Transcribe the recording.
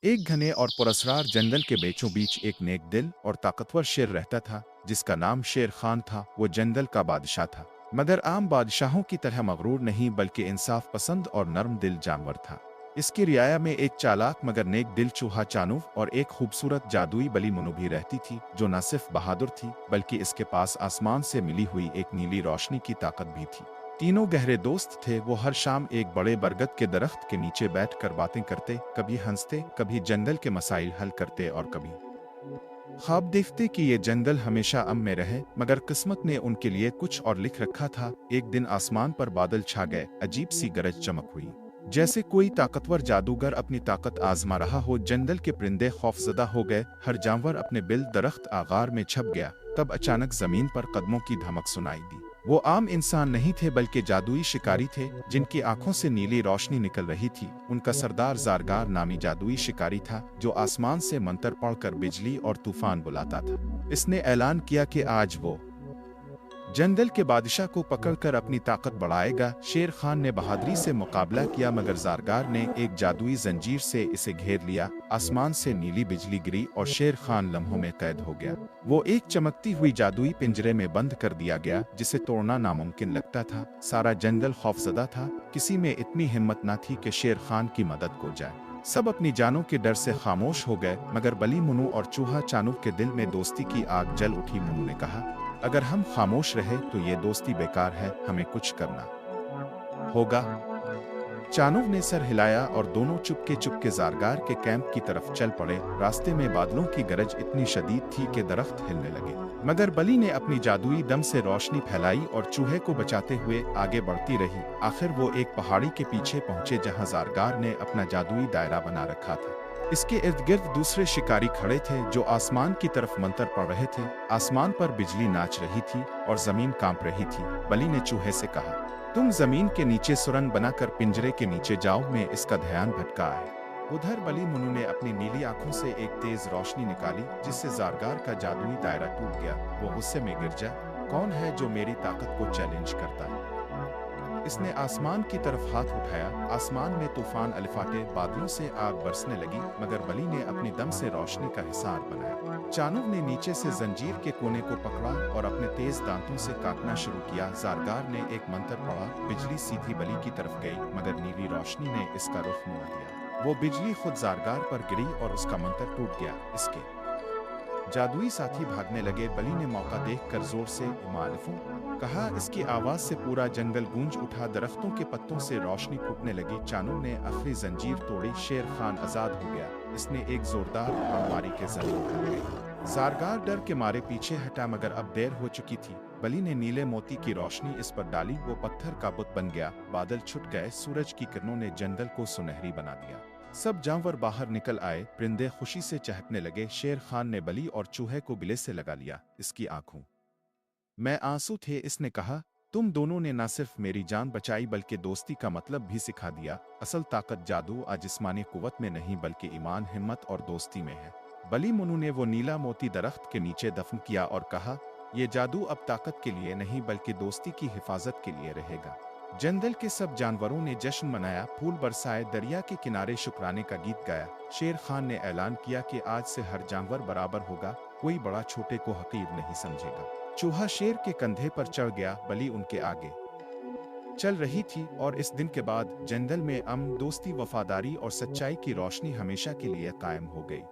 एक घने और पुरस्कार जंगल के बीचों बीच एक नेक दिल और ताकतवर शेर रहता था जिसका नाम शेर खान था। वो जंगल का बादशाह था, मगर आम बादशाहों की तरह मगरूर नहीं बल्कि इंसाफ पसंद और नर्म दिल जानवर था। इसकी रियाया में एक चालाक मगर नेक दिल चूहा चानू और एक खूबसूरत जादुई बली मुनु भी रहती थी, जो न सिर्फ बहादुर थी बल्कि इसके पास आसमान से मिली हुई एक नीली रोशनी की ताकत भी थी। तीनों गहरे दोस्त थे। वो हर शाम एक बड़े बरगद के दरख्त के नीचे बैठकर बातें करते, कभी हंसते, कभी जंगल के मसाइल हल करते और कभी ख्वाब देखते कि ये जंगल हमेशा अमन में रहे। मगर किस्मत ने उनके लिए कुछ और लिख रखा था। एक दिन आसमान पर बादल छा गए, अजीब सी गरज चमक हुई, जैसे कोई ताकतवर जादूगर अपनी ताकत आजमा रहा हो। जंगल के परिंदे खौफजदा हो गए, हर जानवर अपने बिल दरख्त आगार में छप गया। तब अचानक जमीन पर कदमों की धमक सुनाई दी। वो आम इंसान नहीं थे बल्कि जादुई शिकारी थे, जिनकी आंखों से नीली रोशनी निकल रही थी। उनका सरदार ज़ारगार नामी जादुई शिकारी था, जो आसमान से मंत्र पढ़कर बिजली और तूफान बुलाता था। इसने ऐलान किया कि आज वो जंगल के बादशाह को पकड़कर अपनी ताकत बढ़ाएगा। शेर खान ने बहादुरी से मुकाबला किया, मगर ज़ारगार ने एक जादुई जंजीर से इसे घेर लिया। आसमान से नीली बिजली गिरी और शेर खान लम्हों में कैद हो गया। वो एक चमकती हुई जादुई पिंजरे में बंद कर दिया गया, जिसे तोड़ना नामुमकिन लगता था। सारा जंगल खौफजदा था, किसी में इतनी हिम्मत न थी कि शेर खान की मदद को जाए। सब अपनी जानों के डर से खामोश हो गए, मगर बली मुनु और चूहा चानू के दिल में दोस्ती की आग जल उठी। मुनु ने कहा, अगर हम खामोश रहे तो ये दोस्ती बेकार है, हमें कुछ करना होगा। चानूक ने सर हिलाया और दोनों चुपके चुपके ज़ारगार के कैंप की तरफ चल पड़े। रास्ते में बादलों की गरज इतनी शदीद थी कि दरख्त हिलने लगे, मगर बली ने अपनी जादुई दम से रोशनी फैलाई और चूहे को बचाते हुए आगे बढ़ती रही। आखिर वो एक पहाड़ी के पीछे पहुंचे जहां ज़ारगार ने अपना जादुई दायरा बना रखा था। इसके इर्द गिर्द दूसरे शिकारी खड़े थे, जो आसमान की तरफ मंत्र पढ़ रहे थे। आसमान पर बिजली नाच रही थी और जमीन कांप रही थी। बली ने चूहे से कहा, तुम जमीन के नीचे सुरंग बनाकर पिंजरे के नीचे जाओ, मैं इसका ध्यान भटका है। उधर बली मुनु ने अपनी नीली आंखों से एक तेज रोशनी निकाली, जिससे ज़ारगार का जादुई दायरा टूट गया। वो गुस्से में गिर जा, कौन है जो मेरी ताकत को चैलेंज करता है? इसने आसमान की तरफ हाथ उठाया। आसमान में तूफान अलिफाटे, बादलों से आग बरसने लगी, मगर बली ने अपनी दम से रोशनी का हिसार बनाया। चानूक ने नीचे से जंजीर के कोने को पकड़ा और अपने तेज दांतों से काटना शुरू किया। ज़ारगार ने एक मंत्र पढ़ा, बिजली सीधी बली की तरफ गई, मगर नीली रोशनी ने इसका रुख मोड़ दिया। वो बिजली खुद ज़ारगार पर गिरी और उसका मंत्र टूट गया। इसके जादुई साथी भागने लगे। बली ने मौका देखकर जोर से मालिफू कहा, इसकी आवाज से पूरा जंगल गूंज उठा। दरख्तों के पत्तों से रोशनी फूटने लगी। चानू ने आखिरी जंजीर तोड़ी। शेर खान आजाद हो गया। इसने एक जोरदार उड़ान मारी के जमीन पर गई। ज़ारगार डर के मारे पीछे हटा, मगर अब देर हो चुकी थी। बली ने नीले मोती की रोशनी इस पर डाली। वो पत्थर का बुत बन गया। बादल छुट गए। सूरज की किरणों ने जंगल को सुनहरी बना दिया। सब जानवर बाहर निकल आए। परिंदे खुशी से चहकने लगे। शेर खान ने बली और चूहे को बिले से लगा लिया। इसकी आंखों में आंसू थे। इसने कहा, तुम दोनों ने न सिर्फ मेरी जान बचाई बल्कि दोस्ती का मतलब भी सिखा दिया। असल ताकत जादू और जिस्मानी कुव्वत में नहीं बल्कि ईमान, हिम्मत और दोस्ती में है। बली मुनु ने वो नीला मोती दरख्त के नीचे दफन किया और कहा, यह जादू अब ताकत के लिए नहीं बल्कि दोस्ती की हिफाजत के लिए रहेगा। जंगल के सब जानवरों ने जश्न मनाया, फूल बरसाए, दरिया के किनारे शुक्राने का गीत गाया। शेर खान ने ऐलान किया कि आज से हर जानवर बराबर होगा, कोई बड़ा छोटे को हकीर नहीं समझेगा। चूहा शेर के कंधे पर चढ़ गया। बली उनके आगे चल रही थी और इस दिन के बाद जंगल में अमन, दोस्ती, वफादारी और सच्चाई की रोशनी हमेशा के लिए कायम हो गई।